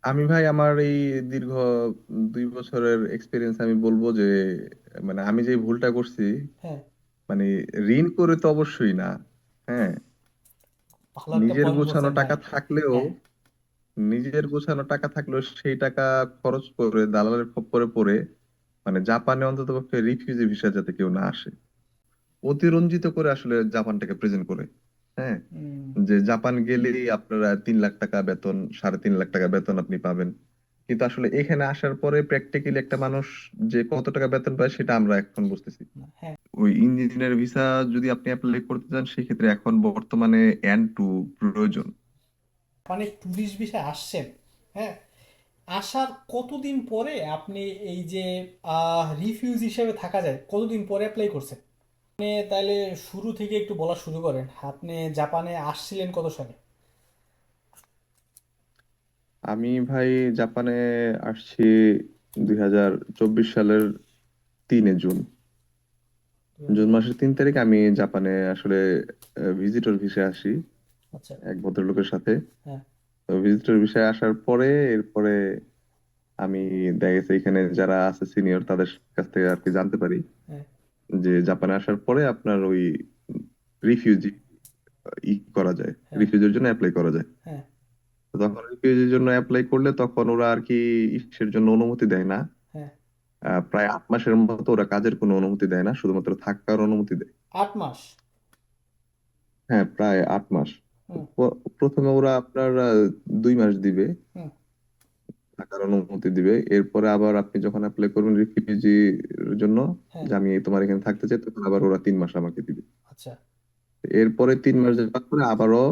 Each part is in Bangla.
আমি ভাই আমার এই দীর্ঘ 2 বছরের এক্সপিরিয়েন্স আমি বলবো যে মানে আমি যে ভুলটা করছি, হ্যাঁ, মানে ঋণ করে তো অবশ্যই না। হ্যাঁ, ভালো একটা নিজের পয়েন্ট গোছানো বলছেন ভাই। টাকা থাকলেও হ্যাঁ। সেই টাকা খরচ করে দালালের খপ্পরে পড়ে মানে জাপানে অন্তত পক্ষে রিফিউজি ভিসা যাতে কেউ না আসে, অতিরঞ্জিত করে আসলে জাপানটাকে প্রেজেন্ট করে। হ্যাঁ, উম, যে জাপান গেলেই আপনারা 3 লাখ টাকা বেতন, 3.5 লাখ টাকা বেতন আপনি পাবেন। কিন্তু আসলে এখানে আসার পরে প্র্যাকটিক্যালি একটা মানুষ যে কত টাকা বেতন পায় সেটা আমরা এখন বুঝতেছি। হ্যাঁ, ওই ইঞ্জিনিয়ার ভিসা যদি আপনি অ্যাপ্লাই করতে চান সেক্ষেত্রে এখন বর্তমানে N2 প্রয়োজন। মানে ট্যুরিস্ট ভিসায় আসছেন। হ্যাঁ, আসার কতদিন পরে আপনি এই যে রিফিউজ হিসেবে থাকা যায় কতদিন পরে অ্যাপ্লাই করছেন? আপনি তাহলে শুরু থেকে একটু বলা শুরু করেন, আপনি জাপানে আসছিলেন কত সালে? আমি ভাই জাপানে আসছি 2024 সালের 3 জুন। দুই জুন হাজার মাসের 3 তারিখ আমি জাপানে আসলে ভিজিটর ভিসায় আসি আচ্ছা। এক ভদ্রলোকের সাথে। হ্যাঁ, তো ভিজিটর ভিসায় আসার পরে এরপরে আমি দেখা গেছে এখানে যারা আছে সিনিয়র তাদের কাছ থেকে আর কি জানতে পারি হ্যাঁ, যে জাপানে আসার পরে আপনার ওই রিফিউজি করা যায়, হ্যাঁ, রিফিউজির জন্য অ্যাপ্লাই করা যায়। হ্যাঁ, তো তখন রিফিউজির জন্য অ্যাপ্লাই করলে তখন ওরা আর কি ইসের জন্য অনুমতি দেয় না। হ্যাঁ। প্রায় 8 মাসের মতো ওরা কাজের কোনো অনুমতি দেয় না, শুধুমাত্র থাকার অনুমতি দেয়। 8 মাস? হ্যাঁ, প্রায় 8 মাস। হুম, প্রথমে ওরা আপনার 2 মাস দিবে, হুম, থাকার অনুমতি দিবে। এরপরে আবার আপনি যখন অ্যাপ্লাই করবেন রিফিউজির জন্য, হ্যাঁ। যে আমি তোমার এখানে থাকতে চাই, তখন আবার ওরা 3 মাস আমাকে দিবে। আচ্ছা। এরপরে 3 মাস যাওয়ার পরে আবারও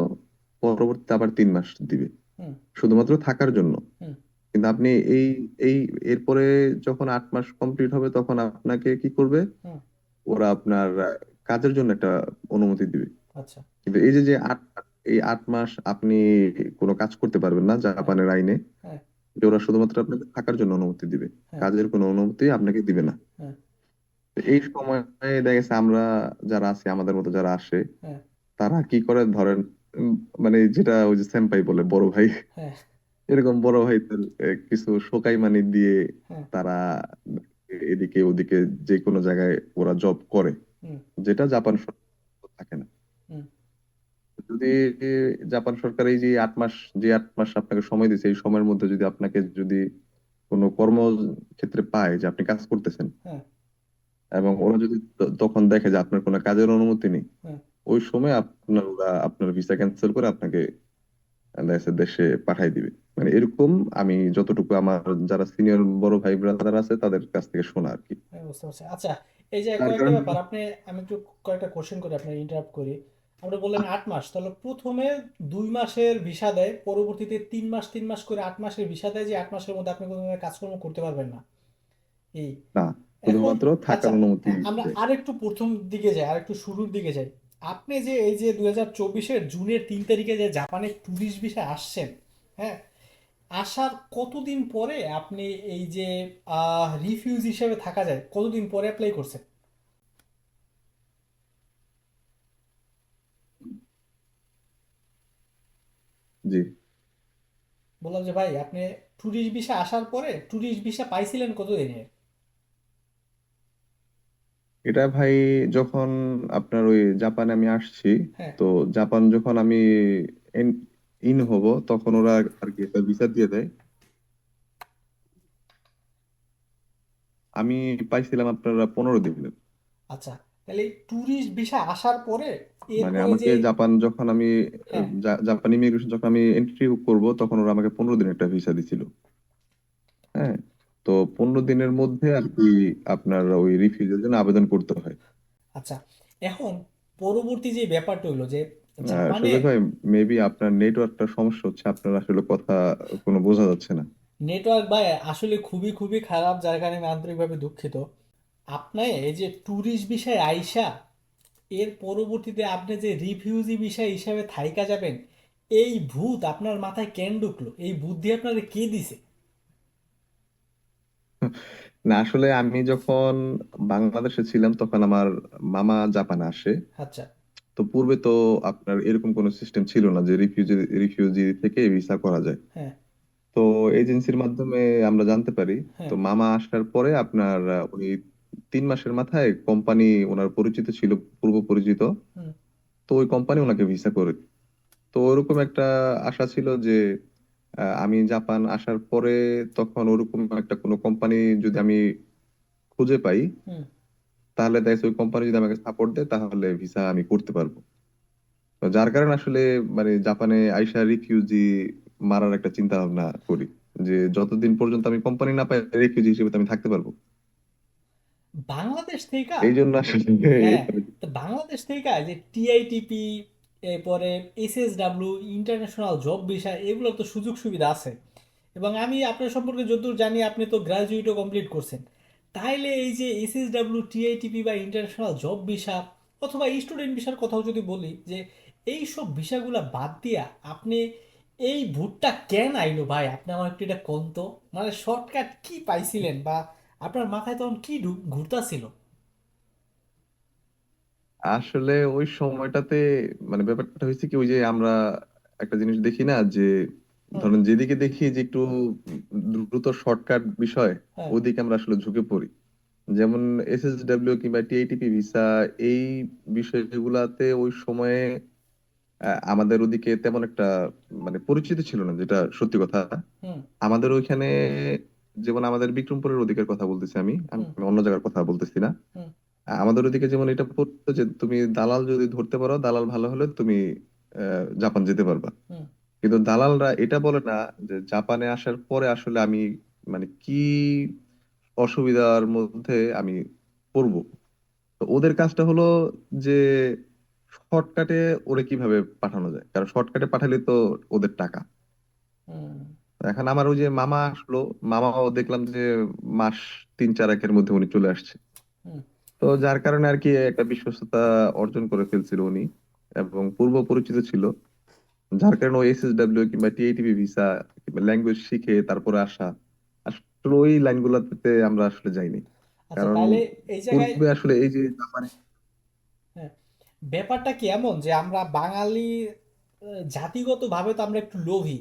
পরবর্তীতে আবার 3 মাস দিবে, হুম, শুধুমাত্র থাকার জন্য। হুম, কিন্তু আপনি এই এই এরপরে যখন 8 মাস কমপ্লিট হবে তখন আপনাকে কি করবে, হুম। ওরা আপনার কাজের জন্য একটা অনুমতি দিবে। আচ্ছা। কিন্তু এই যে 8 মাস আপনি কোনো কাজ করতে পারবেন না হ্যাঁ, জাপানের আইনে। হ্যাঁ, যে ওরা শুধুমাত্র আপনাকে থাকার জন্য অনুমতি দিবে, হ্যাঁ, কাজের কোনো অনুমতি আপনাকে দিবে না। হ্যাঁ, তো এই সময় দেখা গেছে আমরা যারা আছি, আমাদের মতো যারা আসে, হ্যাঁ, তারা কি করে ধরেন, উম, মানে যেটা ওই যে সেম্পাই বলে বড় ভাই, হ্যাঁ, এরকম বড় ভাইদের কিছু শোকাই মানি দিয়ে হ্যাঁ। তারা এদিকে ওদিকে যে কোনো জায়গায় ওরা জব করে, হুম, যেটা জাপান সরকার থাকে না। হুম, যদি জাপান সরকার এই যে 8 মাস আপনাকে সময় দিচ্ছে, এই সময়ের মধ্যে যদি আপনাকে যদি কোনো কর্মক্ষেত্রে পায় যে আপনি কাজ করতেছেন, হ্যাঁ, এবং ওরা যদি তখন দেখে যে আপনার কোনো কাজের অনুমতি নেই, হ্যাঁ। ওই সময় ওরা আপনার ভিসা ক্যান্সেল করে আপনাকে দেশে পাঠাই দিবে। মানে এরকম আমি যতটুকু আমার যারা সিনিয়র বড় ভাই ব্রাদার আছে তাদের কাছ থেকে শোনা আর কি। হ্যাঁ, বুঝতে পারছি। আচ্ছা, এই যে তার কয়েকটা কারণ ব্যাপার আপনি, আমি একটু কয়েকটা কোশ্চেন করি, আপনার ইন্টারাপ্ট করি। আপনি বললেন 8 মাস, তাহলে প্রথমে 2 মাসের ভিসা দেয়, পরবর্তীতে 3 মাস 3 মাস করে 8 মাসের ভিসা দেয়, যে 8 মাসের মধ্যে আপনি কোনো ধরনের কাজকর্ম করতে পারবেন না। এই না, এখন, শুধুমাত্র থাকার আচ্ছা, অনুমতি আমরা দেয়। আরেকটু প্রথম দিকে যাই, আরেকটু শুরুর দিকে যাই। আপনি যে এই যে 2024-এর জুনের 3 তারিখে যে জাপানে ট্যুরিস্ট ভিসায় আসছেন, হ্যাঁ, আসার কতদিন পরে আপনি এই যে রিফিউজ হিসেবে থাকা যায় কতদিন পরে অ্যাপ্লাই করছেন? জি, বললাম যে ভাই, আপনি ট্যুরিস্ট ভিসা আসার পরে ট্যুরিস্ট ভিসা পাইছিলেন কতদিনের? এটা ভাই যখন আপনার ওই জাপানে আমি আসছি, হ্যাঁ। তো জাপান যখন আমি ইন হব তখন ওরা আর কি একটা ভিসা দিয়ে দেয়। আমি পাইছিলাম আপনারা 15 দিনের। আচ্ছা, তাহলে ট্যুরিস্ট ভিসা আসার পরে মানে এরপরে আমাকে যে, জাপান যখন আমি হ্যাঁ, জাপান ইমিগ্রেশন যখন আমি এন্ট্রি করব তখন ওরা আমাকে 15 দিনের একটা ভিসা দিছিল। হ্যাঁ, তো 15 দিনের মধ্যে আর কি আপনার ওই রিফিউজের জন্য আবেদন করতে হয়। আচ্ছা, এখন পরবর্তী যে ব্যাপারটা হলো যে জাপানে সুজয় ভাই, মেবি আপনার নেটওয়ার্কটা সমস্যা হচ্ছে, আপনার আসলে কথা কোনো বোঝা যাচ্ছে না। নেটওয়ার্ক ভাই আসলে খুবই খুবই খারাপ, যার কারণে আমি আন্তরিকভাবে দুঃখিত। আপনি এই যে ট্যুরিস্ট ভিসায় আইসা এর পরবর্তীতে আপনি যে রিফিউজি ভিসা হিসাবে থাইকা যাবেন, এই ভূত আপনার মাথায় কেন ঢুকলো? এই বুদ্ধি আপনার কে দিছে? না, আসলে আমি যখন বাংলাদেশে ছিলাম তখন আমার মামা জাপানে আসে। আচ্ছা। তো পূর্বে তো আপনার এরকম কোনো সিস্টেম ছিল না যে রিফিউজি রিফিউজি থেকে ভিসা করা যায়। হ্যাঁ, তো এজেন্সির মাধ্যমে আমরা জানতে পারি। তো হ্যাঁ। মামা আসার পরে আপনার উনি 3 মাসের মাথায় কোম্পানি ওনার পরিচিত ছিল, পূর্ব পরিচিত। হুম। তো ওই কোম্পানি ওনাকে ভিসা করে দিত। তো ওরকম একটা আশা ছিল যে আমি জাপান আসার পরে তখন ওরকম একটা কোনো কোম্পানি যদি আমি খুঁজে পাই, হুম। তাহলে দেখা যাচ্ছে ওই কোম্পানি যদি আমাকে সাপোর্ট দেয় তাহলে ভিসা আমি করতে পারবো। তো যার কারণে আসলে মানে জাপানে আইসা রিফিউজি মারার একটা চিন্তা ভাবনা করি, যে যতদিন পর্যন্ত আমি কোম্পানি না পাই রিফিউজি হিসেবে তো আমি থাকতে পারবো। বাংলাদেশ থেকে, এই জন্য আসলে হ্যাঁ, তো বাংলাদেশ থেকে যে টিআইটিপি, এরপরে এসএসডাব্লিউ, ইন্টারন্যাশনাল জব ভিসা, এগুলো তো সুযোগ সুবিধা আছে। এবং আমি আপনার সম্পর্কে যতদূর জানি আপনি তো গ্রাজুয়েটও কমপ্লিট করছেন। তাইলে এই যে এসএসডাব্লিউ, টিআইটিপি বা ইন্টারন্যাশনাল জব ভিসা অথবা স্টুডেন্ট ভিসার কথাও যদি বলি, যে এই সব ভিসাগুলা বাদ দিয়া আপনি এই ভুটটা কেন আইলো ভাই? আপনি আমার একটু এটা কোন তো, মানে শর্টকাট কি পাইছিলেন, বা আপনার মাথায় তখন কি ঘুরতাছিল? আসলে ওই সময়টাতে মানে ব্যাপারটা হয়েছে কি, ওই যে আমরা একটা জিনিস দেখি না যে হুম। ধরেন যেদিকে দেখি যে একটু দ্রুত শর্টকাট বিষয়, হ্যাঁ। ওইদিকে আমরা আসলে ঝুঁকে পড়ি। যেমন এসএসডব্লিউ কিংবা টিআইটিপি ভিসা, এই বিষয়গুলাতে ওই সময়ে আমাদের ওদিকে তেমন একটা মানে পরিচিত ছিল না, যেটা সত্যি কথা। হুম। আমাদের ওইখানে যেমন আমাদের বিক্রমপুরের ওদিকের কথা বলতেছি, আমি আমি হুম। অন্য জায়গার কথা বলতেছি না। হুম। আমাদের ওদিকে যেমন এটা পড়তো যে তুমি দালাল যদি ধরতে পারো, দালাল ভালো হলে তুমি জাপান যেতে পারবা। হুম। কিন্তু দালালরা এটা বলে না যে জাপানে আসার পরে আসলে আমি মানে কি অসুবিধার মধ্যে আমি পড়বো। তো ওদের কাজটা হলো যে শর্টকাটে ওরে কিভাবে পাঠানো যায়, কারণ শর্টকাটে পাঠালে তো ওদের টাকা। হুম। এখন আমার ওই যে মামা আসলো, মামাও দেখলাম যে মাস 3-4 এর মধ্যে উনি চলে আসছে। হুম। তো যার কারণে আর কি একটা বিশ্বস্ততা অর্জন করে ফেলছিল উনি, এবং পূর্ব পরিচিত ছিল। যার কারণে ওই এসএসডব্লিউ কিংবা টিএটিভি ভিসা কিংবা ল্যাঙ্গুয়েজ শিখে তারপরে আসা, আসলে ওই লাইনগুলোতে আমরা আসলে যাইনি। আচ্ছা, কারণ তাহলে এই জায়গায়, পূর্বে আসলে এই যে জাপানে হ্যাঁ, ব্যাপারটা কি এমন যে আমরা বাঙালি জাতিগতভাবে তো আমরা একটু লোভী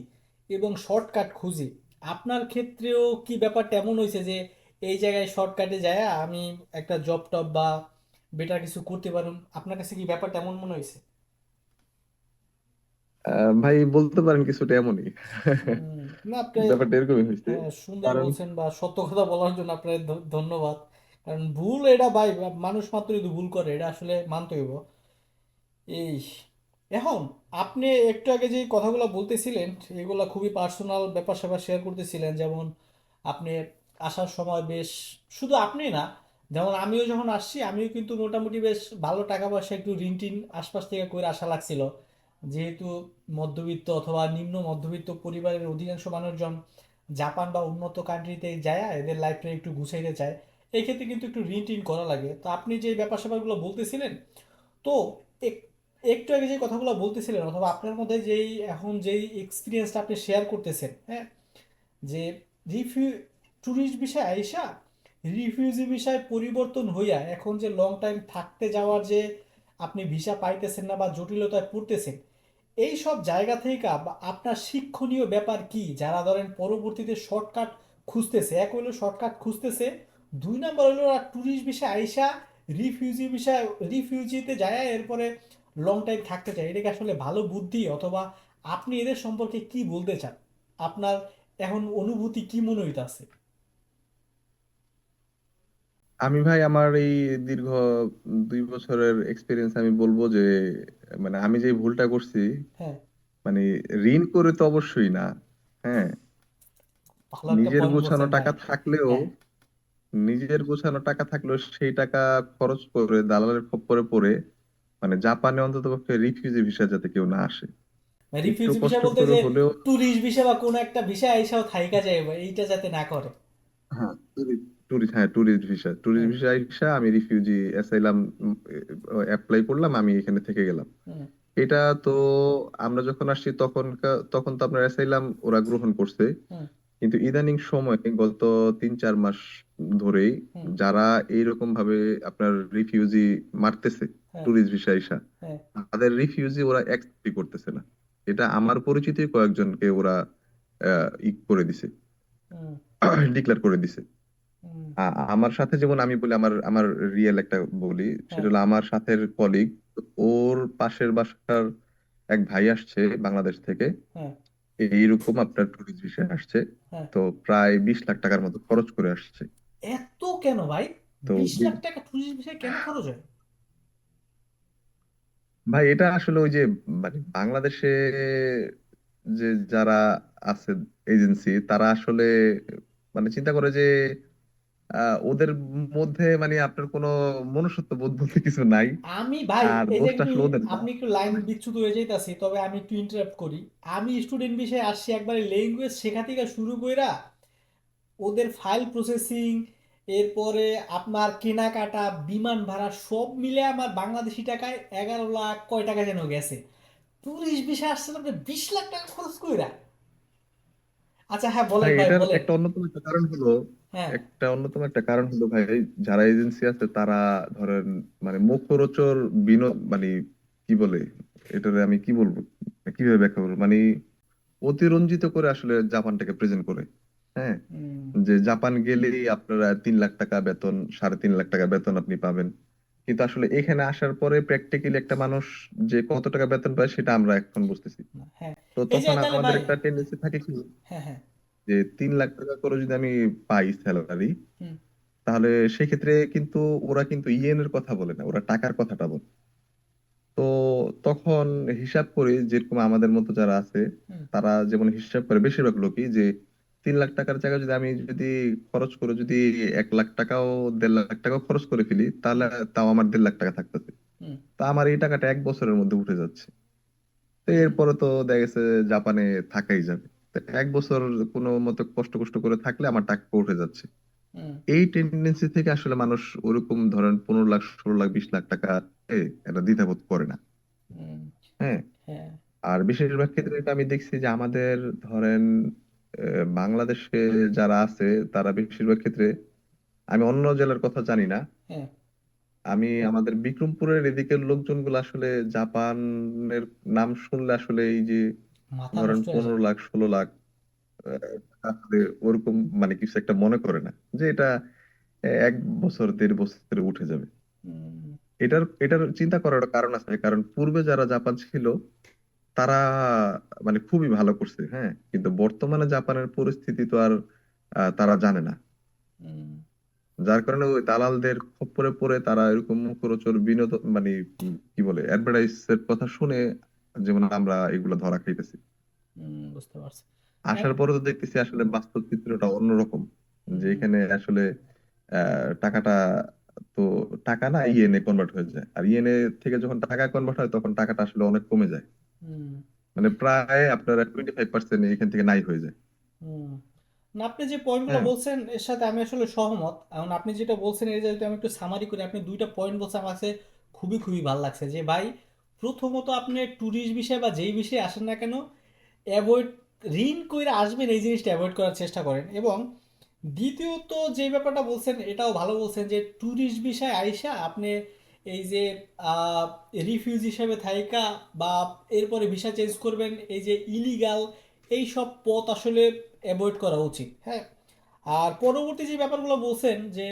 এবং শর্টকাট খুঁজি। আপনার ক্ষেত্রেও কি ব্যাপারটা এমন হয়েছে যে এই জায়গায় শর্টকাটে যায় আমি একটা জব টব বা বেটার কিছু করতে পারুন? আপনার কাছে কি ব্যাপারটা এমন মনে হয়েছে? ভাই বলতে পারেন কিছুটা এমনই। হুম। না, আপনি, ব্যাপারটা এরকমই হয়েছে। হ্যাঁ, সুন্দর কারণ বলছেন বা সত্য কথা বলার জন্য আপনার ধন্যবাদ। কারণ ভুল এটা ভাই, মানুষ মাত্রই তো ভুল করে, এটা আসলে মানতে হইব। এই, এখন আপনি একটু আগে যে কথাগুলো বলতেছিলেন, এগুলা খুবই পার্সোনাল ব্যাপার স্যাপার শেয়ার করতেছিলেন। যেমন আপনি আসার সময় বেশ, শুধু আপনি না, যেমন আমিও যখন আসছি আমিও কিন্তু মোটামুটি বেশ ভালো টাকা পয়সা একটু ঋণ টিন আশপাশ থেকে করে আসা লাগছিল। যেহেতু মধ্যবিত্ত অথবা নিম্ন মধ্যবিত্ত পরিবারের অধিকাংশ মানুষজন জাপান বা উন্নত কান্ট্রিতে যায় এদের লাইফটা একটু গুছাইতে চায়, এই ক্ষেত্রে কিন্তু একটু ঋণ টিন করা লাগে। তো আপনি যে ব্যাপার স্যাপারগুলো বলতেছিলেন, তো এক- একটু আগে যে কথাগুলো বলতেছিলেন অথবা আপনার মধ্যে যেই এখন যেই এক্সপিরিয়েন্সটা আপনি শেয়ার করতেছেন, হ্যাঁ, যে রিফিউ ট্যুরিস্ট বিষয় আইসা রিফিউজি বিষয় পরিবর্তন হইয়া এখন যে লং টাইম থাকতে যাওয়ার যে আপনি ভিসা পাইতেছেন না বা জটিলতায় পড়তেছেন, এই সব জায়গা থেকে আপনার শিক্ষণীয় ব্যাপার কি? যারা ধরেন পরবর্তীতে শর্টকাট খুঁজতেছে, এক হইলো শর্টকাট খুঁজতেছে, দুই নাম্বার হইলো ট্যুরিস্ট ভিসা আইসা রিফিউজি ভিসা, রিফিউজিতে যায় এরপরে লং টাইম থাকতে চায়, এটা কি আসলে ভালো বুদ্ধি, অথবা আপনি এদের সম্পর্কে কি বলতে চান? আপনার এখন অনুভূতি কি মনে হইতাছে? আমি ভাই আমার এই দীর্ঘ 2 বছরের এক্সপিরিয়েন্স আমি বলবো যে মানে আমি যে ভুলটা করছি, হ্যাঁ, মানে ঋণ করে তো অবশ্যই না। হ্যাঁ, ভালো একটা নিজের পয়েন্ট গোছানো বলছেন ভাই। টাকা থাকলেও, হ্যাঁ। সেই টাকা খরচ করে দালালের খপ্পরে পড়ে মানে জাপানে অন্তত পক্ষে রিফিউজি ভিসা যাতে কেউ না আসে, একটু রিফিউজি ভিসা কষ্ট বলতে করে যে হলেও। ট্যুরিস্ট ভিসা বা কোনো একটা ভিসা আইসাও থাইকা যায়, এইটা যাতে না করে। হ্যাঁ, ট্যুরিস্ট হুম। ভিসা আইসা আমি রিফিউজি অ্যাসাইলাম অ্যাপ্লাই করলাম, আমি এখানে থেকে গেলাম। হুম। এটা তো আমরা যখন আসছি তখন তখন তো আপনার অ্যাসাইলাম ওরা গ্রহণ করছে। হুম। কিন্তু ইদানিং সময় গত 3-4 মাস ধরেই হুম। যারা এইরকম ভাবে আপনার রিফিউজি মারতেছে হ্যাঁ। ট্যুরিস্ট ভিসা আইসা, হ্যাঁ। তাদের রিফিউজি ওরা অ্যাকসেপ্টই করতেছে না। এটা আমার পরিচিত কয়েকজনকে ওরা ই করে দিছে, হুম, ডিক্লেয়ার করে দিছে। হুম, আমার সাথে যেমন আমি বলি, আমার আমার রিয়েল একটা বলি, হ্যাঁ, সেটা হলো আমার সাথের কলিগ, ওর পাশের বাসার এক ভাই আসছে বাংলাদেশ থেকে, হ্যাঁ, এইরকম আপনার ট্যুরিস্ট ভিসায় আসছে। হ্যাঁ। তো প্রায় 20 লাখ টাকার মতো খরচ করে আসছে। এত কেন ভাই? তো 20 লাখ টাকা ট্যুরিস্ট ভিসায় কেন খরচ হয়? ভাই এটা আসলে ওই যে মানে বাংলাদেশে যে যারা আছে এজেন্সি, তারা আসলে মানে চিন্তা করে যে ওদের মধ্যে মানে আপনার কোনো মনুষ্যত্ব বোধ বলতে কিছু নাই। আমি ভাই, আর এই যে দোষটা একটু, আসলে ওদের না। আপনি একটু লাইন বিচ্যুত হয়ে যাইতাছি, তবে আমি একটু ইন্টারাপ্ট করি। আমি স্টুডেন্ট বিষয়ে আসছি, একবারে ল্যাঙ্গুয়েজ শেখা থেকে শুরু কইরা ওদের ফাইল প্রসেসিং, এরপরে আপনার কেনাকাটা, বিমান ভাড়া সব মিলে আমার বাংলাদেশি টাকায় 11 লাখ কয় টাকা যেন গেছে। টুরিস্ট ভিসা আসছেন আপনি 20 লাখ টাকা খরচ কইরা? আচ্ছা হ্যাঁ, বলেন ভাই ভাই, এটার বলেন। একটা অন্যতম একটা কারণ হলো, হ্যাঁ, ভাই, যারা এজেন্সি আছে তারা ধরেন মানে মুখরোচক বিনোদ মানে কি বলে, এটারে আমি কি বলবো, কিভাবে ব্যাখ্যা করবো, মানে অতিরঞ্জিত করে আসলে জাপানটাকে প্রেজেন্ট করে। হ্যাঁ, হুম, যে জাপান গেলেই আপনারা 3 লাখ টাকা বেতন, 3.5 লাখ টাকা বেতন আপনি পাবেন। কিন্তু আসলে এখানে আসার পরে প্র্যাকটিক্যালি একটা মানুষ যে কত টাকা বেতন পায় সেটা আমরা এখন বুঝতেছি। হ্যাঁ। তো এই যে তখন তাহলে আমাদের ভাই, একটা টেন্ডেন্সি থাকে কি, হ্যাঁ, হ্যাঁ, যে 3 লাখ টাকা করে যদি আমি পাই স্যালারি, হুম, তাহলে সেক্ষেত্রে কিন্তু ওরা কিন্তু ইয়েনের কথা বলে না, ওরা টাকার কথাটা বলে। তো তখন হিসাব করি, যেরকম আমাদের মতো যারা আছে হুম, তারা যেমন হিসাব করে বেশিরভাগ লোকই, যে 3 লাখ টাকার জায়গায় যদি আমি যদি খরচ করে যদি 1 লাখ টাকাও 1.5 লাখ টাকাও খরচ করে ফেলি, তাহলে হুম, তাও আমার 1.5 লাখ টাকা থাকতেছে। হুম, তা আমার এই টাকাটা 1 বছরের মধ্যে উঠে যাচ্ছে। তো হুম, এরপরে তো দেখা গেছে জাপানে থাকাই যাবে। তো 1 বছর কোনো মতো কষ্ট কষ্ট করে থাকলে আমার টাকা উঠে যাচ্ছে। হুম, এই টেন্ডেন্সি থেকে আসলে মানুষ ওরকম ধরেন 15 লাখ, 16 লাখ, 20 লাখ টাকা এটা দ্বিধাবোধ করে না। হুম, হ্যাঁ। হ্যাঁ, আর বেশিরভাগ ক্ষেত্রে এটা আমি দেখছি যে আমাদের ধরেন বাংলাদেশে যারা আছে তারা বেশিরভাগ ক্ষেত্রে, আমি অন্য জেলার কথা জানি না, হ্যাঁ, আমি আমাদের বিক্রমপুরের এদিকের লোকজনগুলো আসলে জাপানের নাম শুনলে আসলে এই যে মাথা ধরেন নষ্ট হয়ে যায়। 15 লাখ, 16 লাখ আসলে ওরকম মানে কিছু একটা মনে করে না, যে এটা 1 বছর 1.5 বছরে উঠে যাবে। হুম, এটার এটার চিন্তা করার একটা কারণ আছে, কারণ পূর্বে যারা জাপান ছিল তারা মানে খুবই ভালো করছে। হ্যাঁ, কিন্তু বর্তমানে জাপানের পরিস্থিতি তো আর তারা জানে না। হুম, যার কারণে ওই দালালদের খপ্পরে পড়ে তারা এরকম মুখরোচক বিনোদন মানে কি বলে অ্যাডভার্টাইজ এর কথা শুনে যেমন আমরা এগুলো ধরা খাইতেছি। বুঝতে পারছি। আসার পরে তো দেখতেছি আসলে বাস্তব চিত্রটা অন্যরকম, যে হুম, এখানে আসলে টাকাটা তো টাকা না, ইয়েনে কনভার্ট হয়ে যায়, আর ইয়েনে থেকে যখন টাকা কনভার্ট হয় তখন টাকাটা আসলে অনেক কমে যায়। হুম, মানে প্রায় আপনার 25% এখান থেকে নাই হয়ে যায়। হুম। না, আপনি যে পয়েন্টগুলো হ্যাঁ, বলছেন এর সাথে আমি আসলে সহমত। এখন আপনি যেটা বলছেন এর যদি আমি একটু সামারি করি, আপনি দুইটা পয়েন্ট বলছেন আমার কাছে খুবই খুবই ভালো লাগছে। যে ভাই, প্রথমত আপনি ট্যুরিস্ট বিষয় বা যেই বিষয়ে আসেন না কেন, অ্যাভয়েড, ঋণ কইরা আসবেন এই জিনিসটা অ্যাভয়েড করার চেষ্টা করেন। এবং দ্বিতীয়ত যে ব্যাপারটা বলছেন এটাও ভালো বলছেন, যে ট্যুরিস্ট বিষয় আইসা আপনি এই যে রিফিউজ হিসেবে থাইকা বা এরপরে ভিসা চেঞ্জ করবেন, এই যে ইলিগাল এই সব পথ আসলে অ্যাভয়েড করা উচিত। হ্যাঁ। আর পরবর্তী যে ব্যাপারগুলো বলছেন যে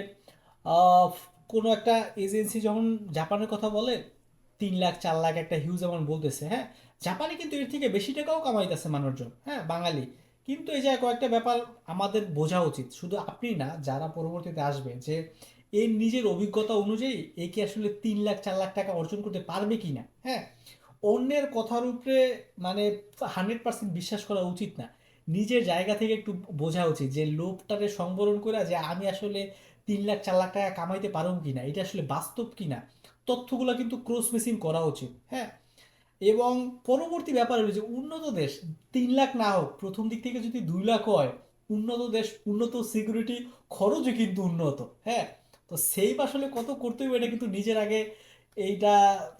আহ, কোনো একটা এজেন্সি যখন জাপানের কথা বলে 3 লাখ 4 লাখ একটা হিউজ অ্যামাউন্ট বলতেছে, হ্যাঁ, জাপানে কিন্তু এর থেকে বেশি টাকাও কামাইতেছে মানুষজন, হ্যাঁ, বাঙালি। কিন্তু এই যে কয়েকটা ব্যাপার আমাদের বোঝা উচিত, শুধু আপনি না, যারা পরবর্তীতে আসবে, যে এর নিজের অভিজ্ঞতা অনুযায়ী এ কি আসলে 3 লাখ 4 লাখ টাকা অর্জন করতে পারবে কিনা। হ্যাঁ, অন্যের কথার উপরে মানে 100% বিশ্বাস করা উচিত না। নিজের জায়গা থেকে একটু বোঝা উচিত যে লোভটারে সংবরণ করে যে আমি আসলে 3 লাখ 4 লাখ টাকা কামাইতে পারবো কিনা, এটা আসলে বাস্তব কিনা, তথ্যগুলো কিন্তু ক্রস মেসিং করা উচিত। হ্যাঁ। এবং পরবর্তী ব্যাপার হলো যে উন্নত দেশ 3 লাখ না হোক, প্রথম দিক থেকে যদি 2 লাখ হয়, উন্নত দেশ, উন্নত সিকিউরিটি, খরচও কিন্তু উন্নত। হ্যাঁ। তো সেই আসলে কত করতে হবে এটা কিন্তু নিজের আগে এইটা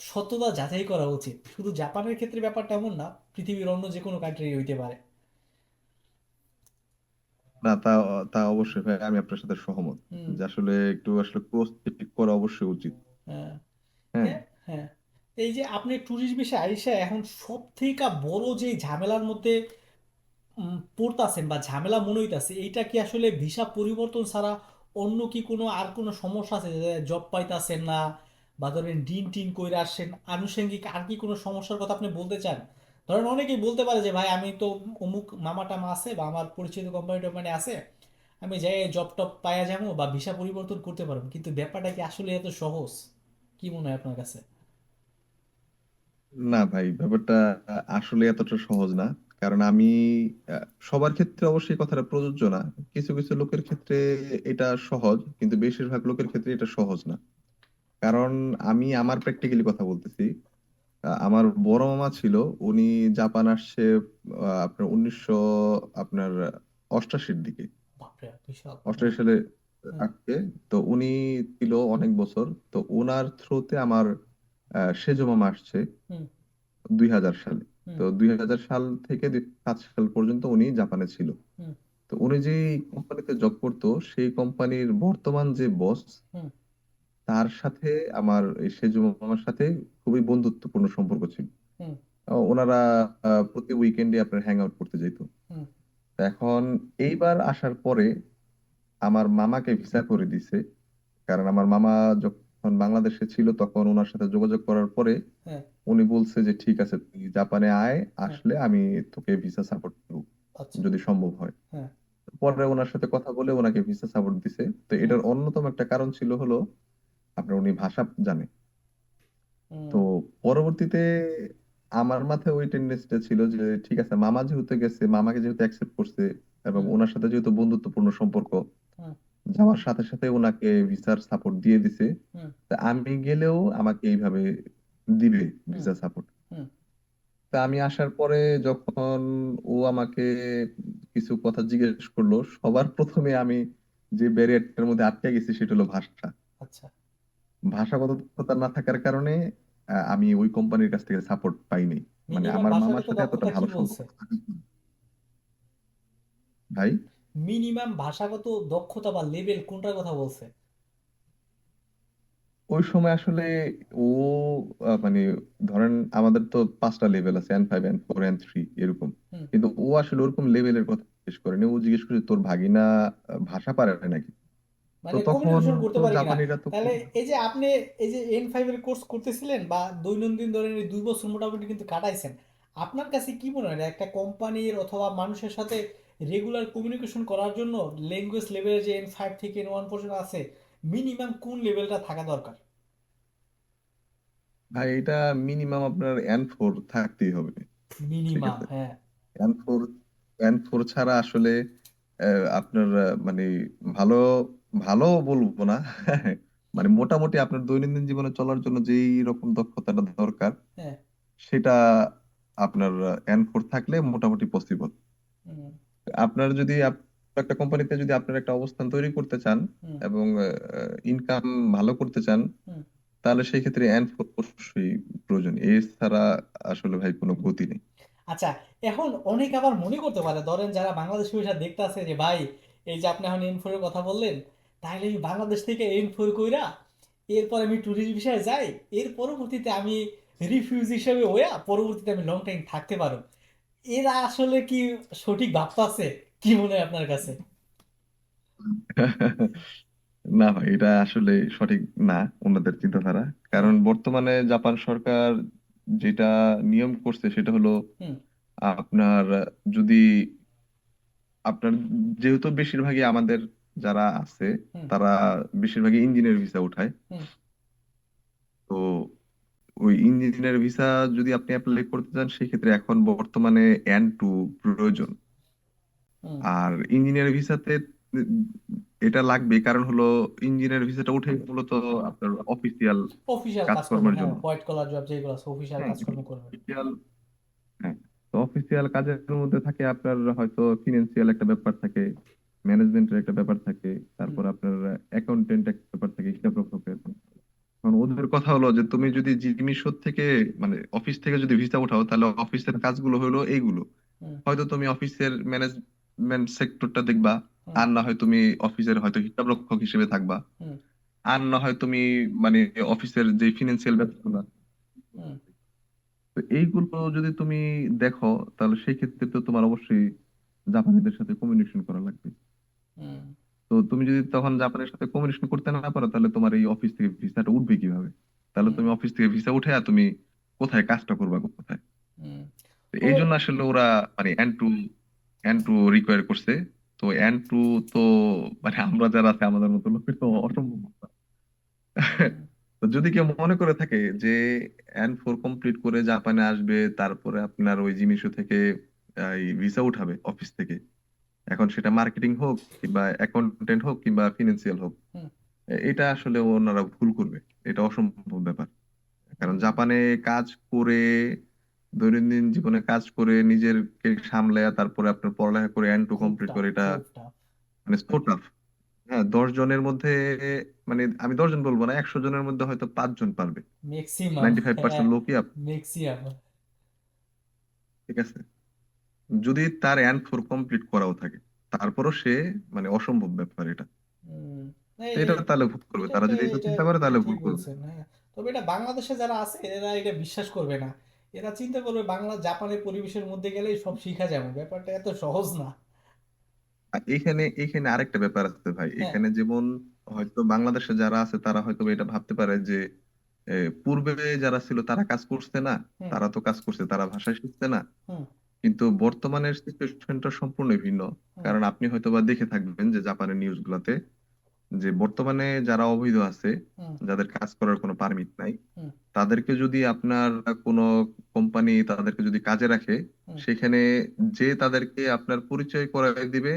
সততা যাচাই করা উচিত। শুধু জাপানের ক্ষেত্রে ব্যাপারটা এমন না, পৃথিবীর অন্য যে কোনো কান্ট্রি হইতে পারে। না তা তা অবশ্যই ভাই, আমি আপনার সাথে সহমত হুম, যে আসলে একটু আসলে ক্রস চেক করা অবশ্যই উচিত। হ্যাঁ, হ্যাঁ, হ্যাঁ। এই যে আপনি ট্যুরিস্ট বিষয়ে আইসা এখন সব থেকে বড় যে ঝামেলার মধ্যে পড়তাছেন বা ঝামেলা মনে হইতাছে, এইটা কি আসলে ভিসা পরিবর্তন ছাড়া অন্য কি কোনো আর কোনো সমস্যা আছে, যে জব পাইতাছেন না বা ধরেন ডিন টিন কইরা আসছেন, আনুষঙ্গিক আর কি কোনো সমস্যার কথা আপনি বলতে চান? ধরেন অনেকেই বলতে পারে যে ভাই আমি তো অমুক মামা টামা আছে বা আমার পরিচিত কোম্পানি টোম্পানি আছে, আমি যাই জব টপ পাইয়া যাবো বা ভিসা পরিবর্তন করতে পারবো, কিন্তু ব্যাপারটা কি আসলে এত সহজ? কি মনে হয় আপনার কাছে? না ভাই, ব্যাপারটা আসলে এতটা সহজ না। কারণ আমি সবার ক্ষেত্রে অবশ্যই কথাটা প্রযোজ্য না। কিছু কিছু লোকের ক্ষেত্রে এটা সহজ, কিন্তু বেশিরভাগ লোকের ক্ষেত্রে এটা সহজ না। কারণ আমি আমার প্র্যাকটিক্যালি কথা বলতেছি। আমার বড় মামা ছিল, উনি জাপান আসছে আপনার 1988 দিকে, বাপরে, বিশাল! হ্যাঁ। 88 সালে হ্যাঁ। আসছে। তো উনি ছিল অনেক বছর। তো ওনার থ্রুতে আমার সেজো মামা আসছে হুম। 2000 সালে। হুম। তো 2000 সাল থেকে 2007 সাল পর্যন্ত উনি জাপানে ছিল। হুম। তো উনি যে কোম্পানিতে জব করতো, সেই কোম্পানির বর্তমান যে বস, হুম। তার সাথে আমার এই সেজো মামার সাথে খুবই বন্ধুত্বপূর্ণ সম্পর্ক ছিল। হুম। ওনারা প্রতি উইকেন্ডে আপনার হ্যাং আউট করতে যেত। হুম। তো এখন এইবার আসার পরে আমার মামাকে ভিসা করে দিছে। কারণ আমার মামা যখন বাংলাদেশে ছিল, তখন ওনার সাথে যোগাযোগ করার পরে হ্যাঁ। উনি বলছে যে ঠিক আছে, তুই জাপানে আয়, হ্যাঁ। আসলে আমি তোকে ভিসা সাপোর্ট করবো আচ্ছা। যদি সম্ভব হয়। হ্যাঁ। পরে ওনার সাথে কথা বলে ওনাকে ভিসা সাপোর্ট দিছে। তো হুম। এটার অন্যতম একটা কারণ ছিল হলো আপনার উনি ভাষা জানে। তো হুম। পরবর্তীতে আমার মাথায় ওই টেন্ডেন্সিটা ছিল যে ঠিক আছে, মামা যেহেতু গেছে, মামাকে যেহেতু অ্যাকসেপ্ট করছে, এবং হুম। ওনার সাথে যেহেতু বন্ধুত্বপূর্ণ সম্পর্ক, হুম। যাওয়ার সাথে সাথে ওনাকে ভিসার সাপোর্ট দিয়ে দিছে। হুম। তা আমি গেলেও আমাকে এইভাবে দিবে হুম। Visa support. হুম। তা আমি আসার পরে যখন ও আমাকে কিছু কথা জিজ্ঞেস করলো, সবার প্রথমে আমি যে ব্যারিয়ারটার মধ্যে আটকে গেছি সেটা হলো ভাষা। আচ্ছা। ভাষাগত দক্ষতা না থাকার কারণে আমি ওই কোম্পানির কাছ থেকে সাপোর্ট পাইনি। মানে মিনিমাম আমার মামার ভাষাগত সাথে এতটা দক্ষতা কি ভালো বলছে? সম্পর্ক থাকার ভাই, মিনিমাম ভাষাগত দক্ষতা বা লেভেল কোনটার কথা বলছে? ওই সময় আসলে ও মানে ধরেন আমাদের তো 5টা লেভেল আছে, N5 N4 N3 এরকম। হুম। কিন্তু ও আসলে ওরকম লেভেলের কথা জিজ্ঞেস করেনি। ও জিজ্ঞেস করেছে তোর ভাগিনা ভাষা পারে নাকি। তো মানে তখন কমিউনিকেশন করতে তো পারি কিনা? জাপানিরা তো তাহলে এই যে আপনি এই যে N5 এর কোর্স করতেছিলেন বা দৈনন্দিন ধরেন এই 2 বছর মোটামুটি কিন্তু কাটাইছেন, আপনার কাছে কি মনে হয় একটা কোম্পানির অথবা মানুষের সাথে রেগুলার কমিউনিকেশন করার জন্য ল্যাঙ্গুয়েজ লেভেলের যে N5 থেকে N1 পর্যন্ত আছে, মিনিমাম কোন লেভেলটা থাকা দরকার? ভাই, এটা মিনিমাম আপনার N4 থাকতেই হবে। ঠিক মিনিমাম, আছে, হ্যাঁ। N4, N4 ছাড়া আসলে আপনার মানে ভালো, ভালো বলবো না মানে মোটামুটি আপনার দৈনন্দিন জীবনে চলার জন্য যেই রকম দক্ষতাটা দরকার, হ্যাঁ। সেটা আপনার N4 থাকলে মোটামুটি পসিবল। হুম। আপনার যদি একটা কোম্পানিতে যদি আপনার একটা অবস্থান তৈরি করতে চান হুম। এবং ইনকাম ভালো করতে চান, হুম। তাহলে সেই ক্ষেত্রে N4 অবশ্যই প্রয়োজন। এছাড়া আসলে ভাই কোনো গতি নেই। আচ্ছা, এখন অনেকে আবার মনে করতে পারে, ধরেন যারা বাংলাদেশি ভাষা দেখতে আছে, যে ভাই এই যে আপনি এখন N4 এর কথা বললেন, তাহলে আমি বাংলাদেশ থেকে N4 কইরা এরপর আমি ট্যুরিস্ট ভিসায় যাই, এর পরবর্তীতে আমি রিফিউজ হিসেবে হইয়া পরবর্তীতে আমি লং টাইম থাকতে পারো। এরা আসলে কি সঠিক ভাবতাছে? কি মনে হয় আপনার কাছে? না ভাই, এটা আসলে সঠিক না ওনাদের চিন্তাধারা। হ্যাঁ। কারণ বর্তমানে জাপান সরকার যেটা নিয়ম করছে সেটা হলো হুম। আপনার যদি আপনার যেহেতু বেশিরভাগই আমাদের যারা আছে, হুম। তারা বেশিরভাগই ইঞ্জিনিয়ার ভিসা উঠায়। হুম। তো ওই ইঞ্জিনিয়ার ভিসা যদি আপনি অ্যাপ্লাই করতে চান, সেক্ষেত্রে এখন বর্তমানে N2 প্রয়োজন। হুম। আর ইঞ্জিনিয়ার ভিসাতে এটা লাগবে, কারণ হলো ইঞ্জিনিয়ার ভিসাটা উঠে মূলত আপনার অফিসিয়াল অফিসিয়াল কাজকর্ম, কাজকর্মের হ্যাঁ, জন্য। হোয়াইট কলার জব যেগুলো আছে অফিসিয়াল হ্যাঁ, কাজকর্ম করবে। অফিসিয়াল। হ্যাঁ, তো অফিসিয়াল কাজের মধ্যে থাকে আপনার হয়তো ফিনান্সিয়াল একটা ব্যাপার থাকে, ম্যানেজমেন্টের একটা ব্যাপার থাকে, হুম। তারপর আপনার অ্যাকাউন্টেন্ট একটা ব্যাপার থাকে, হিসাব রক্ষকের। এখন ওদের কথা হলো যে তুমি যদি জিনিসপত্র থেকে মানে অফিস থেকে যদি ভিসা উঠাও, তাহলে অফিসের কাজগুলো হলো এইগুলো। হুম। হয়তো তুমি অফিসের ম্যানেজমেন্ট সেক্টরটা দেখবা, হুম। আর না হয় তুমি অফিসের হয়তো হিসাব রক্ষক হিসেবে থাকবা, হুম। আর না হয় তুমি মানে অফিসের যে ফিনান্সিয়াল ব্যাপারগুলো, হুম। তো এইগুলো যদি তুমি দেখো, তাহলে সেই ক্ষেত্রে তো তোমার অবশ্যই জাপানিদের সাথে কমিউনিকেশন করা লাগবে। হুম, তো তুমি যদি তখন জাপানের সাথে কমিউনিকেশন করতে না পারো, তাহলে তোমার এই অফিস থেকে ভিসাটা উঠবে কিভাবে? তাহলে হুম, তুমি অফিস থেকে ভিসা উঠে আর তুমি কোথায় কাজটা করবা কোথায়? হুম। তো এই তবে জন্য আসলে ওরা মানে এন টু রিকোয়ার করছে। তো এন টু তো মানে আমরা যারা আছে আমাদের মতো লোকের তো অসম্ভব। হুম, তো যদি কেউ মনে করে থাকে যে N4 কমপ্লিট করে জাপানে আসবে, তারপরে আপনার ওই জিনিস থেকে এই ভিসা উঠাবে অফিস থেকে, এখন সেটা মার্কেটিং হোক কিংবা অ্যাকাউন্টেন্ট হোক কিংবা ফিনান্সিয়াল হোক, হুম, এটা আসলে ওনারা ভুল করবে। এটা অসম্ভব ব্যাপার। কারণ হুম। জাপানে কাজ করে, দৈনন্দিন জীবনে কাজ করে নিজেরকে সামলায়া তারপরে আপনার পড়ালেখা করে N2 খুব কমপ্লিট টাফ, করে, এটা খুব টাফ। মানে সো টাফ। হ্যাঁ, 10 জনের মধ্যে, মানে আমি 10 জন বলবো না, 100 জনের মধ্যে হয়তো 5 জন পারবে। ম্যাক্সিমাম, 95% হ্যাঁ, লোকই ম্যাক্সিমাম। ঠিক আছে, যদি তার N4 কমপ্লিট করাও থাকে, তারপরও সে মানে অসম্ভব ব্যাপার এটা। হুম। তো এই এটা তাহলে ভুল করবে, এটা তারা এটা যদি এটা এটা চিন্তা করে এটা তাহলে ঠিক ভুল করবে। বলছেন, হ্যাঁ। তবে এটা বাংলাদেশে যারা আছে এরা এটা বিশ্বাস করবে না। এরা চিন্তা করবে বাংলা জাপানের পরিবেশের মধ্যে গেলেই সব শিখা যাবে, ব্যাপারটা এত সহজ না। আর এখানে এখানে আরেকটা ব্যাপার আছে ভাই, হ্যাঁ। এখানে যেমন হয়তো বাংলাদেশে যারা আছে তারা হয়তো এটা ভাবতে পারে যে পূর্বে যারা ছিল তারা কাজ করছে না, হুম, তারা তো কাজ করছে, তারা ভাষা শিখছে না। হুম, কিন্তু বর্তমানের সিচুয়েশনটা সম্পূর্ণ ভিন্ন। হুম, কারণ আপনি হয়তোবা দেখে থাকবেন যে জাপানের নিউজ গুলাতে, যে বর্তমানে যারা অবৈধ আছে, হুম, যাদের কাজ করার কোনো পারমিট নাই, হুম, তাদেরকে যদি আপনার কোনো কোম্পানি তাদেরকে যদি কাজে রাখে, হুম। সেখানে যে তাদেরকে আপনার পরিচয় করায় দিবে,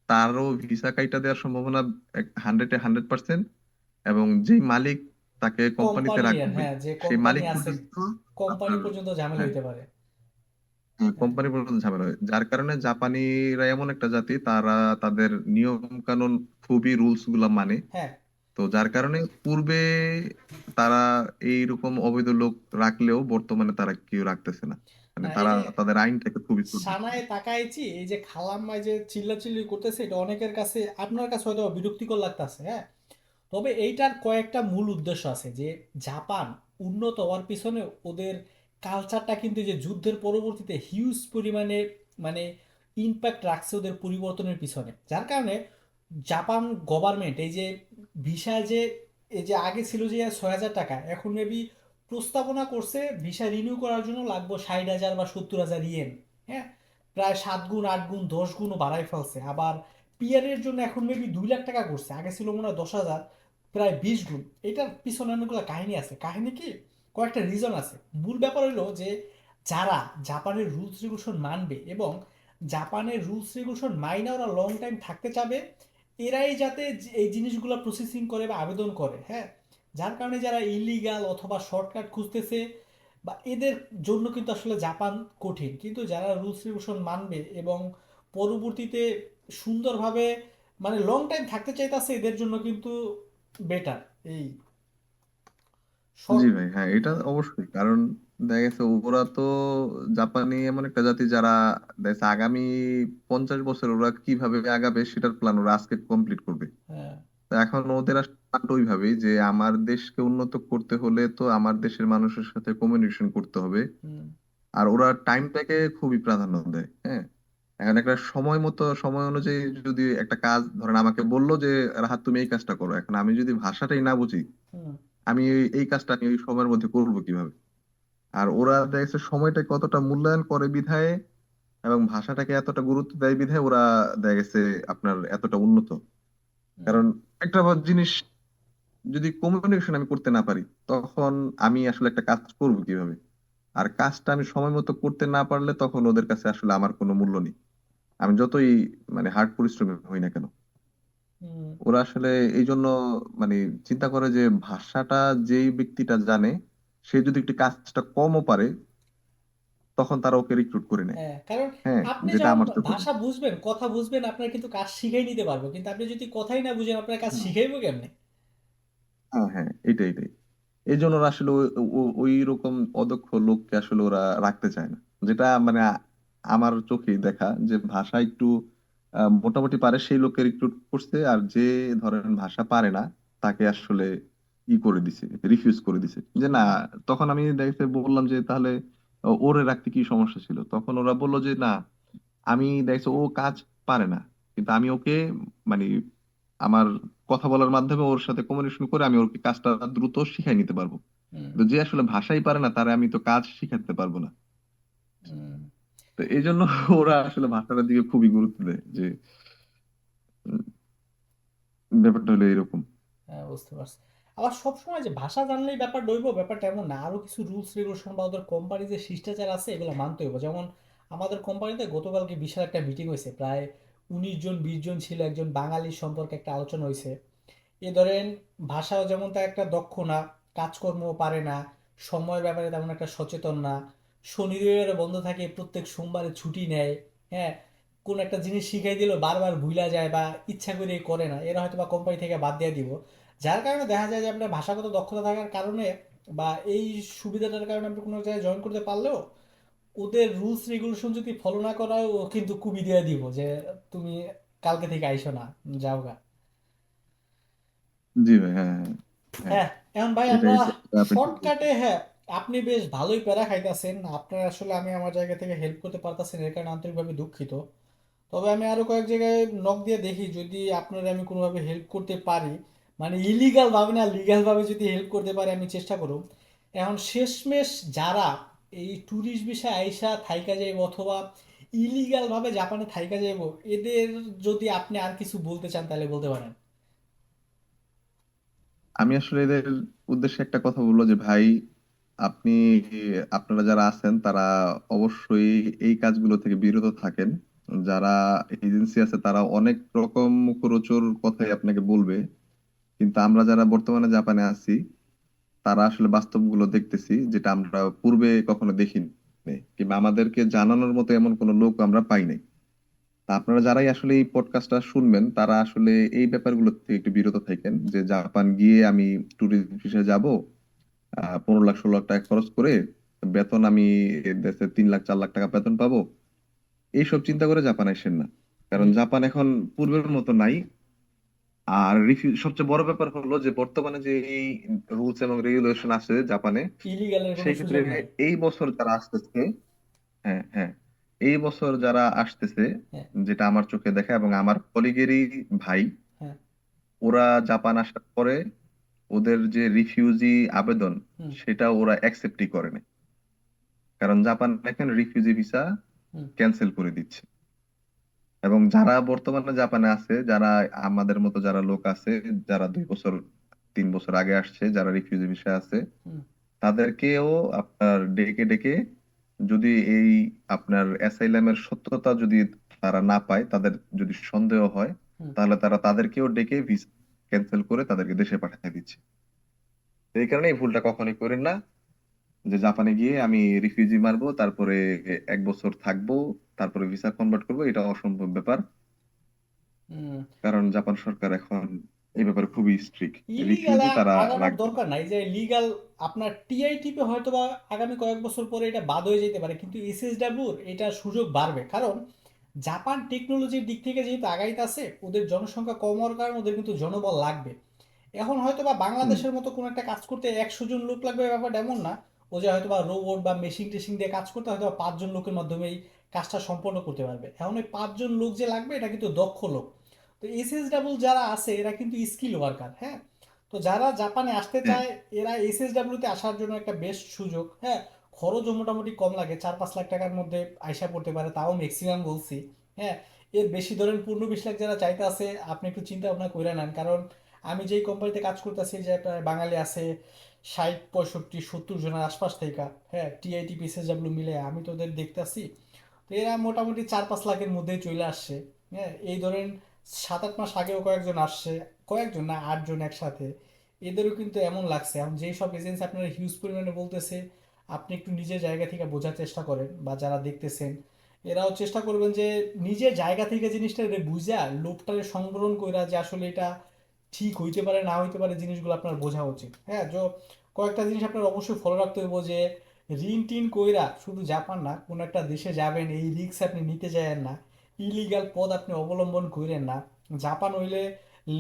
তারও ভিসা কাইটা দেওয়ার সম্ভাবনা 100-এ 100%। এবং যেই মালিক তাকে কোম্পানিতে কোম্পানি, রাখবে, হ্যাঁ, যে সেই কোম্পানি মালিক আছে, পর্যন্ত কোম্পানি আপনার, পর্যন্ত ঝামেলা হ্যাঁ, হইতে পারে। হ্যাঁ, কোম্পানি পর্যন্ত ঝামেলা হয়। যার কারণে জাপানিরা এমন একটা জাতি, তারা তাদের নিয়ম কানুন খুবই রুলস গুলা মানে। হ্যাঁ। তো যার কারণে পূর্বে তারা এইরকম অবৈধ লোক রাখলেও বর্তমানে তারা কেউ রাখতেছে না। মানে না, এই তারা যে তাদের আইনটাকে খুবই শ্রদ্ধা করে। সানায় তাকাইছি, এই যে খালাম্মায় যে চিল্লাচিল্লি করতেছে, এটা অনেকের কাছে, আপনার কাছে হয়তো বিরক্তিকর লাগতেছে, হ্যাঁ। তবে এইটার কয়েকটা মূল উদ্দেশ্য আছে যে জাপান উন্নত হওয়ার পিছনে ওদের কালচারটা কিন্তু যে যুদ্ধের পরবর্তীতে হিউজ পরিমাণে মানে ইম্প্যাক্ট রাখছে ওদের পরিবর্তনের পিছনে, যার কারণে জাপান গভর্নমেন্ট এই যে ভিসা যে, এই যে আগে ছিল যে 6,000 টাকা, এখন মেবি প্রস্তাবনা করছে ভিসা রিনিউ করার জন্য লাগবে 60,000 বা 70,000 ইয়েন। হ্যাঁ, প্রায় 7 গুণ 8 গুণ 10 গুণও বাড়াই ফেলছে। আবার পিয়ারের জন্য এখন মেবি 2 লাখ টাকা করছে, আগে ছিল মনে হয় 10,000, প্রায় 20 গুণ। এটার পিছনে অনেকগুলো কাহিনী আছে। কাহিনী কি, কয়েকটা রিজন আছে। মূল ব্যাপার হলো যে যারা জাপানের রুলস রেগুলেশন মানবে এবং জাপানের রুলস রেগুলেশন মাইনে ওরা লং টাইম থাকতে চাবে, এরাই যাতে এই জিনিসগুলো প্রসেসিং করে বা আবেদন করে, হ্যাঁ। যার কারণে যারা ইলিগাল অথবা শর্টকাট খুঁজতেছে বা এদের জন্য কিন্তু আসলে জাপান কঠিন, কিন্তু যারা রুলস রেগুলেশন মানবে এবং পরবর্তীতে সুন্দরভাবে মানে লং টাইম থাকতে চাইতেছে, এদের জন্য কিন্তু বেটার এই জি শর্ট। ভাই, হ্যাঁ, এটা অবশ্যই। কারণ দেখা গেছে ওরা তো, জাপানি এমন একটা জাতি যারা দেখা গেছে আগামী 50 বছর ওরা কিভাবে আগাবে সেটার প্ল্যান ওরা আজকে কমপ্লিট করবে। হ্যাঁ। তো এখন ওদের আসলে plan টা ওইভাবেই যে আমার দেশকে উন্নত করতে হলে তো আমার দেশের মানুষের সাথে কমিউনিকেশন করতে হবে। হুম, আর ওরা টাইমটাকে খুবই প্রাধান্য দেয়। হ্যাঁ, এখন একটা সময় মতো, সময় অনুযায়ী যদি একটা কাজ ধরেন আমাকে বললো যে রাহাত তুমি এই কাজটা করো, এখন আমি যদি ভাষাটাই না বুঝি, হুম, আমি এই কাজটা আমি ওই সময়ের মধ্যে করবো কিভাবে? আর ওরা দেখছে সময়টাকে কতটা মূল্যায়ন করে বিধায়, এবং ভাষাটাকে এতটা গুরুত্ব দেয় বিধায় ওরা দেখা গেছে আপনার এতটা উন্নত। হুম, কারণ একটা জিনিস যদি কমিউনিকেশন আমি করতে না পারি, তখন আমি আসলে একটা কাজ করব কিভাবে? আর কাজটা আমি সময় মতো করতে না পারলে তখন ওদের কাছে আসলে আমার কোনো মূল্য নেই, আমি যতই মানে হার্ড পরিশ্রমী হই না কেন। হুম। ওরা আসলে এই জন্য মানে চিন্তা করে যে ভাষাটা যেই ব্যক্তিটা জানে, সে যদি একটু কাজটা কমও পারে, তখন তারা ওকে রিক্রুট করে নেয়। হ্যাঁ, কারণ হ্যাঁ, আপনি যেটা যখন আমার চোখে ভাষা দেখে। বুঝবেন, কথা বুঝবেন, আপনার কিন্তু কাজ শিখাই নিতে পারবো, কিন্তু আপনি যদি কথাই না বুঝেন আপনার কাজ হ্যাঁ, শিখাইবো কেমনে? হ্যাঁ, হ্যাঁ, এটাই এটাই। এই জন্য ওরা আসলে ওই রকম অদক্ষ লোককে আসলে ওরা রাখতে চায় না। যেটা মানে আমার চোখে দেখা যে ভাষা একটু মোটামুটি পারে সেই লোককে রিক্রুট করছে, আর যে ধরেন ভাষা পারে না তাকে আসলে করে দিছে, রিফিউজ করে দিছে যে না। হুম, তখন আমি দেখতে বললাম যে তাহলে ওরে রাখতে কি সমস্যা ছিল, তখন ওরা বললো যে না, আমি দেখছি ও কাজ পারে না, কিন্তু আমি ওকে মানে আমার কথা বলার মাধ্যমে ওর সাথে কমিউনিকেশন করে আমি ওকে কাজটা দ্রুত শিখাই নিতে পারবো। হুম, কিন্তু যে আসলে ভাষাই পারে না তারে আমি তো কাজ শিখাতে পারবো না। হুম। তো এই জন্য ওরা আসলে ভাষাটার দিকে খুবই গুরুত্ব দেয়, যে উম, ব্যাপারটা হলো এরকম। হ্যাঁ, বুঝতে পারছি। আবার সবসময় যে ভাষা জানলেই ব্যাপার ডইব, ব্যাপারটা এমন না। আরো কিছু রুলস রেগুলেশন বা ওদের কোম্পানি যে শিষ্টাচার আছে এগুলো মানতে হইব। যেমন আমাদের কোম্পানিতে গতকালকে বিশাল একটা মিটিং হয়েছে, প্রায় 19 জন 20 জন ছিল, একজন বাঙালি সম্পর্কে একটা আলোচনা হয়েছে। এ ধরেন ভাষাও যেমন তার একটা দক্ষ না, কাজকর্মও পারে না, সময়ের ব্যাপারে তেমন একটা সচেতন না, শনি রবিবারে বন্ধ থাকে, প্রত্যেক সোমবারে ছুটি নেয়। হ্যাঁ, কোন একটা জিনিস শিখাই দিল বারবার ভুলা যায় বা ইচ্ছা করে করে না, এরা হয়তো বা কোম্পানি থেকে বাদ দিয়ে দিব। যার কারণে দেখা যায় যে আপনার ভাষাগত দক্ষতা থাকার কারণে বা এই সুবিধাটার কারণে আপনি কোনো জায়গায় জয়েন করতে পারলেও ওদের রুলস রেগুলেশন যদি ফলো না করা হয়, ও কিন্তু কুবি দিয়ে দিব যে তুমি কালকে থেকে আইসো না, যাও গা। জি ভাই, হ্যাঁ হ্যাঁ হ্যাঁ। হ্যাঁ, এখন ভাই আমরা এটাই আপনি ঠিক শর্টকাটে, বলছেন। হ্যাঁ, আপনি বেশ ভালোই প্যারা খাইতেছেন আপনার, আসলে আমি আমার জায়গা থেকে হেল্প করতে পারতাছেন, এর কারণে আন্তরিকভাবে দুঃখিত। তবে আমি আরো কয়েক জায়গায় নক দিয়ে দেখি যদি আপনারা আমি কোনোভাবে হেল্প করতে পারি, মানে ইলিগাল ভাবে না, লিগ্যাল ভাবে যদি হেল্প করতে পারি আমি চেষ্টা করব। এখন শেষমেশ যারা এই ট্যুরিস্ট ভিসা আইসা থাইকা যাইব অথবা ইলিগাল ভাবে জাপানে থাইকা যাইব, এদের যদি আপনি আর কিছু বলতে চান তাহলে বলতে পারেন। আমি আসলে এদের উদ্দেশ্যে একটা কথা বলবো যে ভাই, আপনি আপনারা যারা আছেন তারা অবশ্যই এই কাজগুলো থেকে বিরত থাকেন। যারা এজেন্সি আছে তারা অনেক রকম মুখরোচক কথাই আপনাকে বলবে, কিন্তু আমরা যারা বর্তমানে জাপানে আছি তারা আসলে বাস্তবগুলো দেখতেছি, যেটা আমরা পূর্বে কখনো দেখিনি, কিংবা আমাদেরকে জানানোর মতো এমন কোনো লোক আমরা পাই নাই। তা আপনারা যারাই আসলে এই পডকাস্টটা শুনবেন তারা আসলে এই ব্যাপারগুলো থেকে একটু বিরত থাকেন, যে জাপান গিয়ে আমি ট্যুরিস্ট ভিসা যাব, 15 লাখ 16 লাখ টাকা খরচ করে বেতন আমি দেশে 3 লাখ 4 লাখ টাকা বেতন পাবো, এইসব চিন্তা করে জাপান আসেন না। কারণ হুম। জাপান এখন পূর্বের মতো নাই। আর সবচেয়ে বড় ব্যাপার হলো যে বর্তমানে যে এই রুলস এবং রেগুলেশন আছে জাপানে, ইলিগালের কোনো সেই ক্ষেত্রে সুযোগ নাই। এই বছর যারা আসতেছে, হ্যাঁ হ্যাঁ, এই বছর যারা আসতেছে, হ্যাঁ, যেটা আমার চোখে দেখা এবং আমার কলিগেরই ভাই, হ্যাঁ। ওরা জাপান আসার পরে ওদের যে রিফিউজি আবেদন হুম, সেটা ওরা অ্যাকসেপ্টই করে না। কারণ জাপান এখন রিফিউজি ভিসা হুম, ক্যান্সেল করে দিচ্ছে। এবং যারা বর্তমানে জাপানে আছে, যারা আমাদের মতো যারা লোক আছে, যারা 2 বছর 3 বছর আগে আসছে, যারা রিফিউজি ভিসা আছে, হুম, তাদেরকেও আপনার ডেকে ডেকে যদি এই আপনার অ্যাসাইলামের সত্যতা যদি তারা না পায়, তাদের যদি সন্দেহ হয়, হুম। তাহলে তারা তাদেরকেও ডেকে ভিসা ক্যান্সেল করে তাদেরকে দেশে পাঠিয়ে দিচ্ছে। তো এই কারণে এই ভুলটা কখনোই করেন না, যে জাপানে গিয়ে আমি রিফিউজি মারবো, তারপরে 1 বছর থাকবো, তারপরে ভিসা কনভার্ট করবো, এটা অসম্ভব ব্যাপার। হুম। কারণ জাপান সরকার এখন এই ব্যাপারে খুবই স্ট্রিক্ট, ইলিগাল রিফিউজি তারা আগানোর রাখবে না। দরকার নাই, যে লিগাল আপনার টিআইটিপি হয়তো বা আগামী কয়েক বছর পরে এটা বাদ হয়ে যেতে পারে, কিন্তু এসএসডব্লিউর এটা সুযোগ বাড়বে। কারণ জাপান টেকনোলজির দিক থেকে যেহেতু আগাইতেছে, ওদের জনসংখ্যা কম হওয়ার কারণে ওদের কিন্তু জনবল লাগবে। এখন হয়তো বা হুম। বাংলাদেশের মতো কোনো একটা কাজ করতে 100 জন লোক লাগবে, ব্যাপারটা এমন না। ও যে হয়তো বা রোবট বা মেশিন টেশিন দিয়ে কাজ করতে হয়তো বা 5 জন লোকের মাধ্যমেই কাজটা সম্পন্ন করতে পারবে। এখন ওই 5 জন লোক যে লাগবে এটা কিন্তু দক্ষ লোক। তো এসএসডাব্লিউ যারা আছে এরা কিন্তু স্কিল ওয়ার্কার। হ্যাঁ, তো যারা জাপানে আসতে হ্যাঁ চায় এরা এসএসডাব্লিউতে আসার জন্য একটা বেস্ট সুযোগ। হ্যাঁ, খরচও মোটামুটি কম লাগে, 4-5 লাখ টাকার মধ্যে আইসা পড়তে পারে, তাও ম্যাক্সিমাম বলছি। হ্যাঁ, এর বেশি ধরেন 15-20 লাখ যারা চাইতে আছে আপনি একটু চিন্তা ভাবনা করে নেন। কারণ আমি যেই কোম্পানিতে কাজ করতেছি যে প্রায় বাঙালি আছে 60 65 70 জনের আশপাশ থেকে। হ্যাঁ, টিআইটি পিএসডব্লিউ মিলে আমি তো ওদের দেখতেছি। তো এরা মোটামুটি 4-5 লাখের মধ্যেই চলে আসছে। হ্যাঁ, এই ধরেন 7-8 মাস আগেও কয়েকজন আসছে, কয়েকজন না 8 জন একসাথে। এদেরও কিন্তু এমন লাগছে। এখন যেই সব এজেন্সি আপনারা হিউজ পরিমাণে বলতেছে, আপনি একটু নিজের জায়গা থেকে বোঝার চেষ্টা করেন বা যারা দেখতেছেন এরাও চেষ্টা করবেন যে নিজের জায়গা থেকে জিনিসটা বুঝা লোকটারে সংবরণ কইরা যে আসলে এটা ঠিক হইতে পারে না হইতে পারে, জিনিসগুলো আপনার বোঝা উচিত। হ্যাঁ, কয়েকটা জিনিস আপনার অবশ্যই ফলো রাখতে হবে, যে ঋণ টিন কইরা শুধু জাপান না কোনো একটা দেশে যাবেন এই রিস্ক আপনি নিতে যায়েন না। ইলিগাল পথ আপনি অবলম্বন করেন না। জাপান হইলে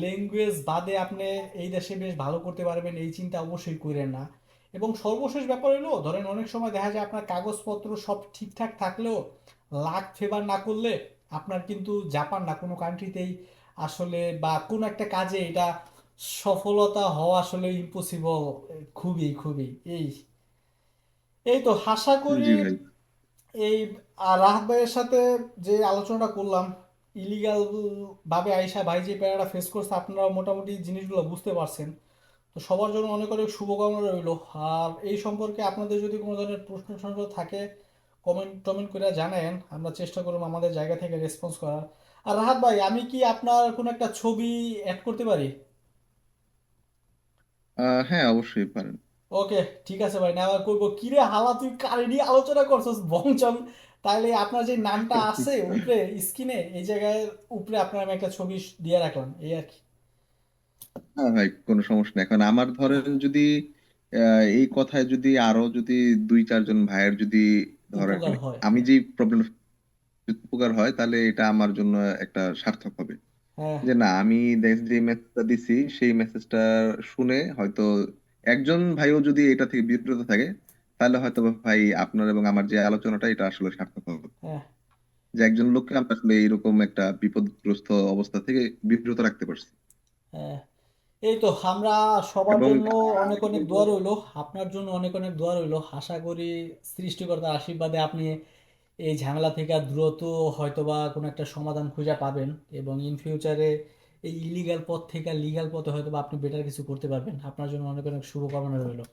ল্যাঙ্গুয়েজ বাদে আপনি এই দেশে বেশ ভালো করতে পারবেন এই চিন্তা অবশ্যই করেন না। এবং সর্বশেষ ব্যাপার হলো ধরেন অনেক সময় দেখা যায় আপনার কাগজপত্র সব ঠিকঠাক থাকলেও লাক ফেভার না করলে আপনার কিন্তু জাপান না কোনো কান্ট্রিতেই আসলে বা কোনো একটা কাজে এটা সফলতা হওয়া আসলে ইম্পসিবল। খুবই খুবই এই এই তো আশা করি জি ভাই। এই রাহাত ভাইয়ের সাথে যে আলোচনাটা করলাম, ইলিগাল ভাবে আইসা ভাই যে প্যারাটা ফেস করছে আপনারা মোটামুটি জিনিসগুলো বুঝতে পারছেন। তো সবার জন্য অনেক অনেক শুভকামনা রইল। আর এই সম্পর্কে আপনাদের যদি কোনো ধরনের প্রশ্ন টশ্ন থাকে কমেন্ট টমেন্ট করে জানেন, আমরা চেষ্টা করব আমাদের জায়গা থেকে রেসপন্স করার। আর রাহাত ভাই, আমি কি আপনার কোনো একটা ছবি অ্যাড করতে পারি? হ্যাঁ, অবশ্যই পারেন। ওকে, ঠিক আছে ভাই, নেওয়া করবো। কিরে হালা, তুই কারে নিয়ে আলোচনা করছিস বংচং? তাইলে আপনার যে নামটা আছে উপরে স্ক্রিনে এই জায়গায় উপরে আপনার আমি একটা ছবি দিয়ে রাখলাম, এই আর কি। হ্যাঁ ভাই, কোনো সমস্যা নেই। এখন আমার ধরেন যদি এই কথায় যদি আরো যদি 2-4 জন ভাইয়ের যদি ধরেন উপকার হয়, আমি হ্যাঁ। যে প্রবলেম উপকার হয়, তাহলে এটা আমার জন্য একটা সার্থক হবে। হ্যাঁ। যে না, আমি যে মেসেজটা দিছি সেই মেসেজটা শুনে হয়তো একজন ভাইও যদি এটা থেকে বিরত থাকে, তাহলে হয়তো বা ভাই আপনার এবং আমার যে আলোচনাটা এটা আসলে সার্থক হবে। হ্যাঁ। যে একজন লোককে আমরা আসলে এইরকম একটা বিপদগ্রস্ত অবস্থা থেকে বিরত রাখতে পারছি। হ্যাঁ। এই তো আমরা সবার এবং জন্য অনেক অনেক দোয়া রইলো, আপনার জন্য অনেক অনেক দোয়া রইলো। আশা করি সৃষ্টিকর্তার আশীর্বাদে আপনি এই ঝামেলা থেকে দ্রুত হয়তোবা কোনো একটা সমাধান খুঁজে পাবেন, এবং ইন ফিউচারে এই ইলিগাল পথ থেকে লিগ্যাল পথে হয়তোবা আপনি বেটার কিছু করতে পারবেন। আপনার জন্য অনেক অনেক শুভকামনা রইলো।